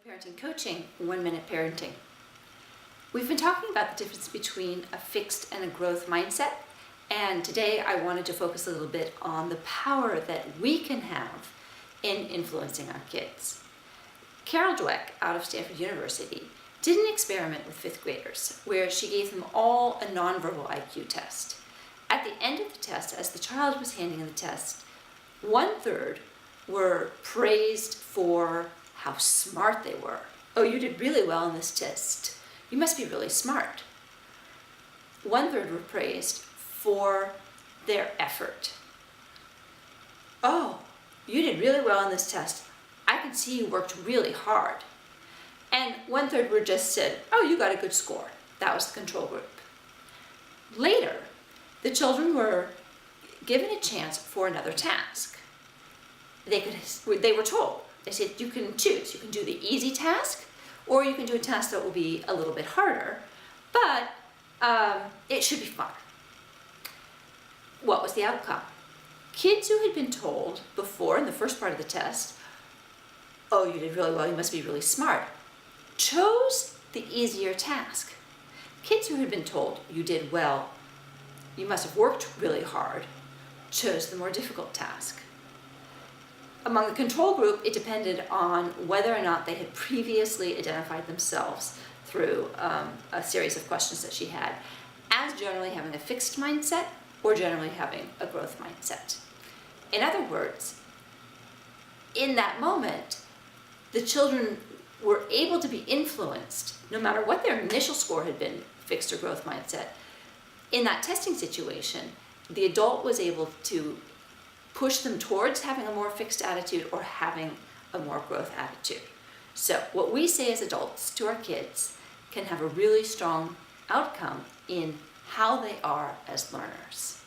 Parenting Coaching, 1 Minute Parenting. We've been talking about the difference between a fixed and a growth mindset, and today I wanted to focus a little bit on the power that we can have in influencing our kids. Carol Dweck, out of Stanford University, did an experiment with fifth graders where she gave them all a nonverbal IQ test. At the end of the test, as the child was handing in the test, 1/3 were praised for how smart they were. Oh, you did really well on this test. You must be really smart. 1/3 were praised for their effort. Oh, you did really well on this test. I can see you worked really hard. And 1/3 were just said, oh, you got a good score. That was the control group. Later, the children were given a chance for another task. They were told, they said, you can choose. You can do the easy task, or you can do a task that will be a little bit harder, but it should be fun. What was the outcome? Kids who had been told before in the first part of the test, oh, you did really well, you must be really smart, chose the easier task. Kids who had been told, you did well, you must have worked really hard, chose the more difficult task. Among the control group, it depended on whether or not they had previously identified themselves through a series of questions that she had as generally having a fixed mindset or generally having a growth mindset. In other words, in that moment, the children were able to be influenced, no matter what their initial score had been, fixed or growth mindset. In that testing situation, the adult was able to push them towards having a more fixed attitude or having a more growth attitude. So what we say as adults to our kids can have a really strong outcome in how they are as learners.